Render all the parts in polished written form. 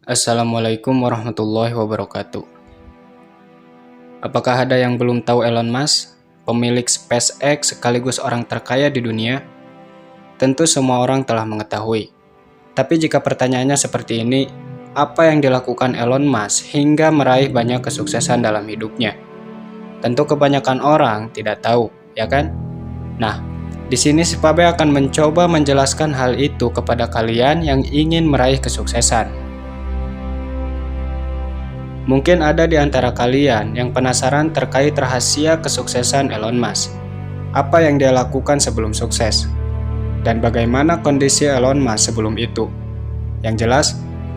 Assalamualaikum warahmatullahi wabarakatuh. Apakah ada yang belum tahu Elon Musk, pemilik SpaceX sekaligus orang terkaya di dunia? Tentu semua orang telah mengetahui. Tapi jika pertanyaannya seperti ini, apa yang dilakukan Elon Musk hingga meraih banyak kesuksesan dalam hidupnya? Tentu kebanyakan orang tidak tahu, ya kan? Nah, di sini SIPABE akan mencoba menjelaskan hal itu kepada kalian yang ingin meraih kesuksesan. Mungkin ada di antara kalian yang penasaran terkait rahasia kesuksesan Elon Musk. Apa yang dia lakukan sebelum sukses? Dan bagaimana kondisi Elon Musk sebelum itu? Yang jelas,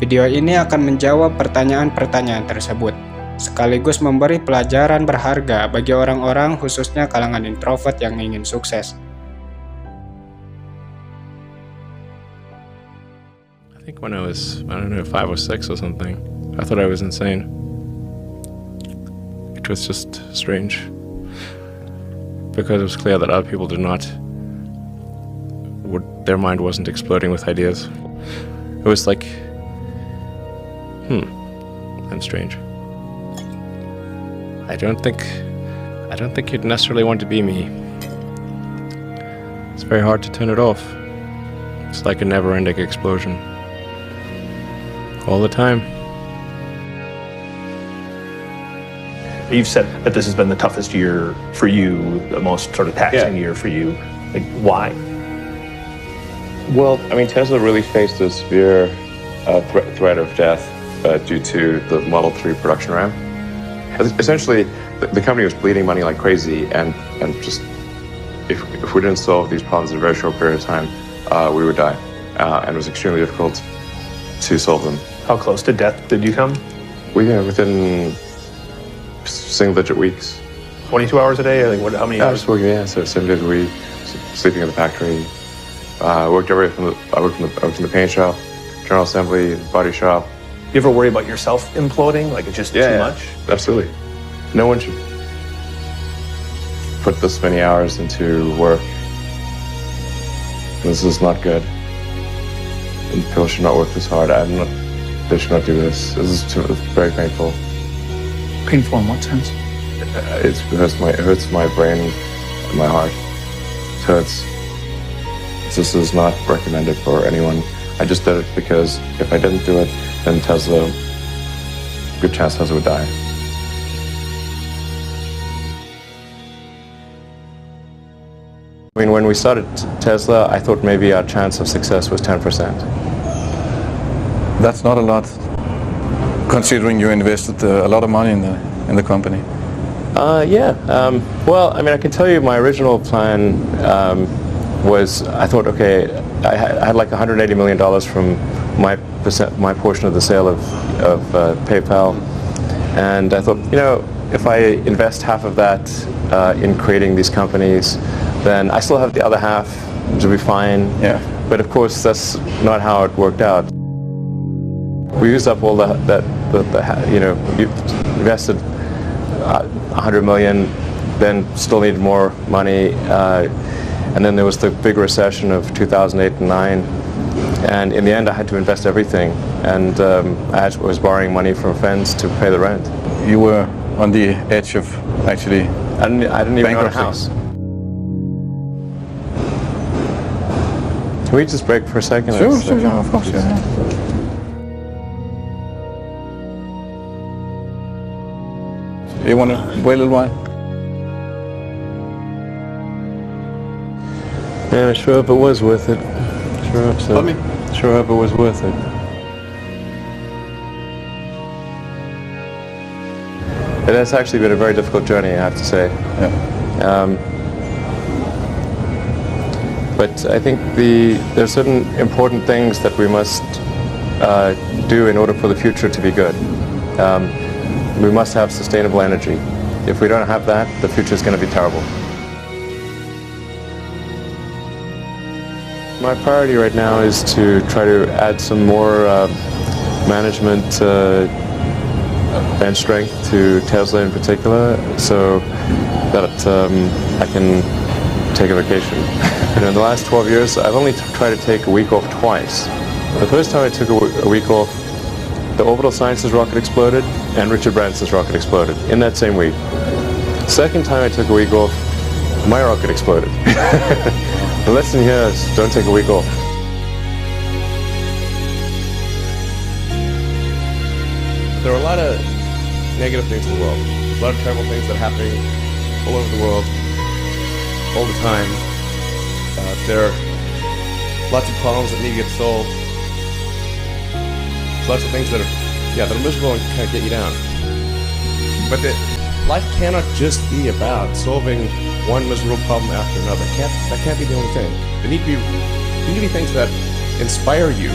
video ini akan menjawab pertanyaan-pertanyaan tersebut, sekaligus memberi pelajaran berharga bagi orang-orang khususnya kalangan introvert yang ingin sukses. I think when I was, 5 or 6 or something, I thought I was insane. It was just strange. Because it was clear that other people did not, their mind wasn't exploding with ideas. It was like, I'm strange. I don't think you'd necessarily want to be me. It's very hard to turn it off. It's like a never-ending explosion. All the time. You've said that this has been the toughest year for you, the most sort of taxing year for you. Like, why? Well, I mean, Tesla really faced a severe threat of death due to the Model 3 production ramp. Essentially, the company was bleeding money like crazy, and just if we didn't solve these problems in a very short period of time, we would die. And it was extremely difficult to solve them. How close to death did you come? Within single-digit weeks. 22 hours a day? Like, how many I hours? was working, so 7 days a week, sleeping in the factory. I worked in the paint shop, general assembly, body shop. You ever worry about yourself imploding? Like, it's just too much? Absolutely. No one should put this many hours into work. This is not good. And people should not work this hard. They should not do this. It's very painful. Painful in what sense? It hurts my brain and my heart. So this is not recommended for anyone. I just did it because if I didn't do it, then good chance Tesla would die. I mean, when we started Tesla, I thought maybe our chance of success was 10%. That's not a lot, considering you invested a lot of money in the company. Well, I mean, I can tell you my original plan was, I thought, okay, I had like $180 million from my portion of the sale of PayPal, and I thought, if I invest half of that in creating these companies, then I still have the other half to be fine. Yeah. But of course, that's not how it worked out. We used up all you invested 100 million, then still needed more money, and then there was the big recession of 2008 and 9, and in the end I had to invest everything, and I was borrowing money from friends to pay the rent. You were on the edge of actually I didn't even own a bankruptcy. house. Can we just break for a second? Sure, of course. Yeah. You want to wait a little while? Yeah, I sure hope it was worth it. Sure hope so. Sure hope it was worth it. It has actually been a very difficult journey, I have to say. Yeah. But I think there are certain important things that we must do in order for the future to be good. We must have sustainable energy. If we don't have that, the future is going to be terrible. My priority right now is to try to add some more management and strength to Tesla in particular, so that I can take a vacation. In the last 12 years, I've only tried to take a week off twice. The first time I took a week off the orbital sciences rocket exploded, and Richard Branson's rocket exploded in that same week. Second time I took a week off, my rocket exploded. The lesson here is don't take a week off. There are a lot of negative things in the world. There's a lot of terrible things that are happening all over the world, all the time. There are lots of problems that need to get solved. There's lots of things that are miserable and kind of get you down. But life cannot just be about solving one miserable problem after another. That can't be the only thing. There need to be things that inspire you,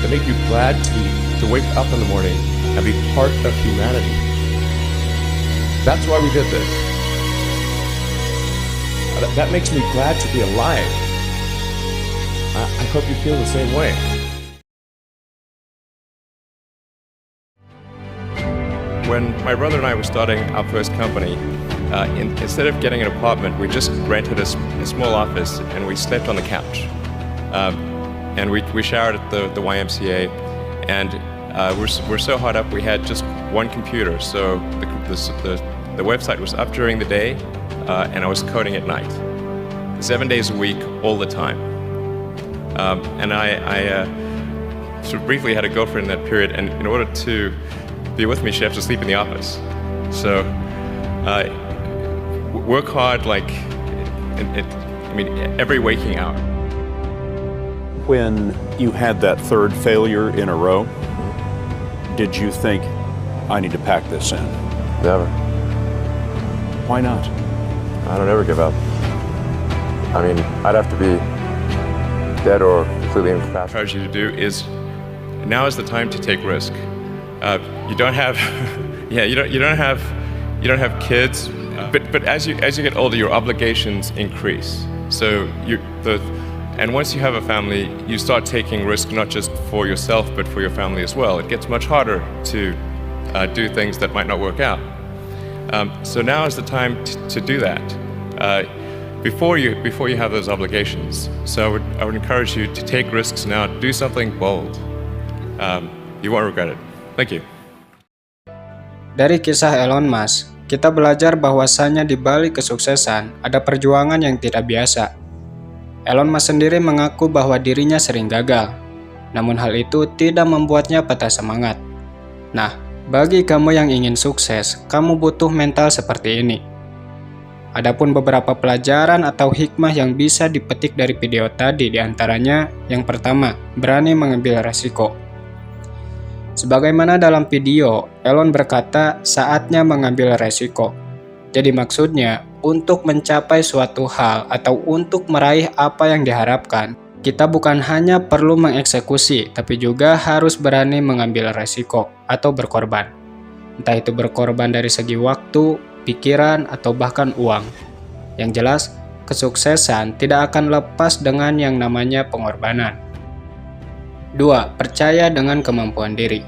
that make you glad to wake up in the morning and be part of humanity. That's why we did this. That makes me glad to be alive. I hope you feel the same way. When my brother and I were starting our first company, instead of getting an apartment, we just rented a small office and we slept on the couch. And we showered at the YMCA, and we're so hot up we had just one computer, so the website was up during the day, and I was coding at night, 7 days a week, all the time. And I sort of briefly had a girlfriend in that period, and in order to be with me, she had to sleep in the office. So work hard, like every waking hour. When you had that third failure in a row, did you think, I need to pack this in? Never. Why not? I don't ever give up. I mean, I'd have to be dead or completely incapacitated. Encourage you to do is, now is the time to take risk. You don't have, you don't have kids, but as you get older, your obligations increase. So and once you have a family, you start taking risk not just for yourself, but for your family as well. It gets much harder to do things that might not work out. So now is the time to do that before you have those obligations. So I would encourage you to take risks now. Do something bold. You won't regret it. Thank you. Dari kisah Elon Musk, kita belajar bahwasannya di balik kesuksesan ada perjuangan yang tidak biasa. Elon Musk sendiri mengaku bahwa dirinya sering gagal, namun hal itu tidak membuatnya patah semangat. Nah, bagi kamu yang ingin sukses, kamu butuh mental seperti ini. Adapun beberapa pelajaran atau hikmah yang bisa dipetik dari video tadi, diantaranya yang pertama, berani mengambil resiko. Sebagaimana dalam video, Elon berkata saatnya mengambil resiko. Jadi maksudnya, untuk mencapai suatu hal atau untuk meraih apa yang diharapkan, kita bukan hanya perlu mengeksekusi, tapi juga harus berani mengambil resiko atau berkorban. Entah itu berkorban dari segi waktu, pikiran, atau bahkan uang. Yang jelas, kesuksesan tidak akan lepas dengan yang namanya pengorbanan. 2. Percaya dengan kemampuan diri.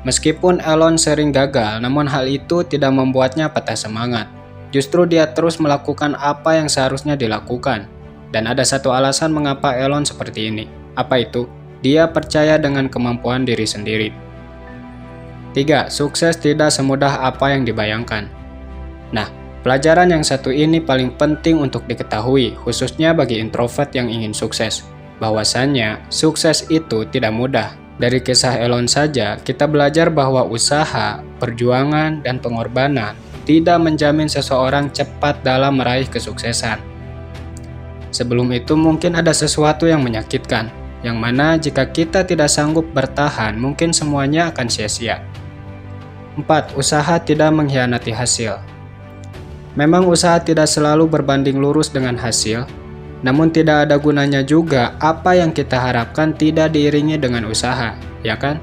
Meskipun Elon sering gagal, namun hal itu tidak membuatnya patah semangat. Justru dia terus melakukan apa yang seharusnya dilakukan. Dan ada satu alasan mengapa Elon seperti ini. Apa itu? Dia percaya dengan kemampuan diri sendiri. 3. Sukses tidak semudah apa yang dibayangkan. Nah, pelajaran yang satu ini paling penting untuk diketahui, khususnya bagi introvert yang ingin sukses. Bahwasannya, sukses itu tidak mudah. Dari kisah Elon saja, kita belajar bahwa usaha, perjuangan, dan pengorbanan tidak menjamin seseorang cepat dalam meraih kesuksesan. Sebelum itu mungkin ada sesuatu yang menyakitkan, yang mana jika kita tidak sanggup bertahan, mungkin semuanya akan sia-sia. 4. Usaha tidak mengkhianati hasil. Memang usaha tidak selalu berbanding lurus dengan hasil, namun tidak ada gunanya juga apa yang kita harapkan tidak diiringi dengan usaha, ya kan?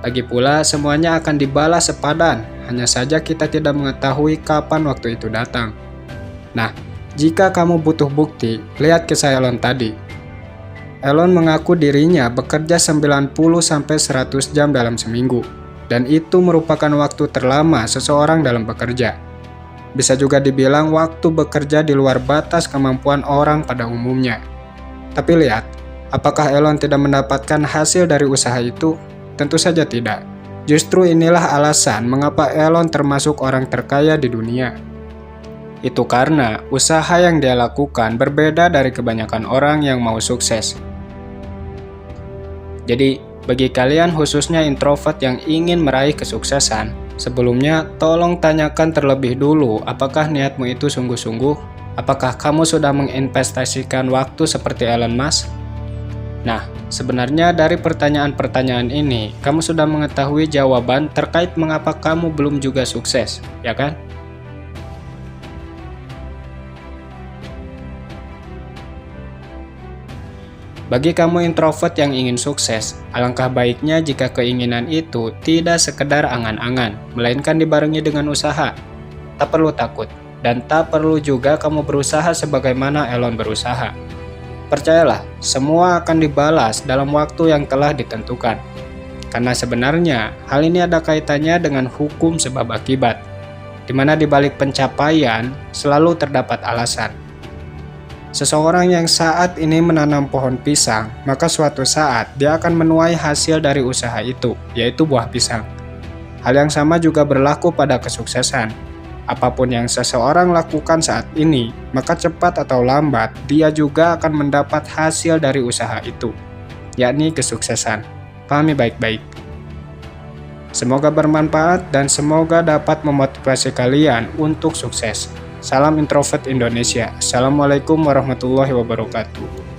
Lagi pula semuanya akan dibalas sepadan, hanya saja kita tidak mengetahui kapan waktu itu datang. Nah, jika kamu butuh bukti, lihat kisah Elon tadi. Elon mengaku dirinya bekerja 90-100 jam dalam seminggu, dan itu merupakan waktu terlama seseorang dalam bekerja. Bisa juga dibilang waktu bekerja di luar batas kemampuan orang pada umumnya. Tapi lihat, apakah Elon tidak mendapatkan hasil dari usaha itu? Tentu saja tidak. Justru inilah alasan mengapa Elon termasuk orang terkaya di dunia. Itu karena usaha yang dia lakukan berbeda dari kebanyakan orang yang mau sukses. Jadi, bagi kalian khususnya introvert yang ingin meraih kesuksesan, sebelumnya tolong tanyakan terlebih dulu apakah niatmu itu sungguh-sungguh, apakah kamu sudah menginvestasikan waktu seperti Elon Musk? Nah, sebenarnya dari pertanyaan-pertanyaan ini, kamu sudah mengetahui jawaban terkait mengapa kamu belum juga sukses, ya kan? Bagi kamu introvert yang ingin sukses, alangkah baiknya jika keinginan itu tidak sekedar angan-angan, melainkan dibarengi dengan usaha. Tak perlu takut, dan tak perlu juga kamu berusaha sebagaimana Elon berusaha. Percayalah, semua akan dibalas dalam waktu yang telah ditentukan. Karena sebenarnya, hal ini ada kaitannya dengan hukum sebab akibat, di mana di balik pencapaian selalu terdapat alasan. Seseorang yang saat ini menanam pohon pisang, maka suatu saat dia akan menuai hasil dari usaha itu, yaitu buah pisang. Hal yang sama juga berlaku pada kesuksesan. Apapun yang seseorang lakukan saat ini, maka cepat atau lambat dia juga akan mendapat hasil dari usaha itu, yakni kesuksesan. Pahami baik-baik. Semoga bermanfaat dan semoga dapat memotivasi kalian untuk sukses. Salam introvert Indonesia. Assalamualaikum warahmatullahi wabarakatuh.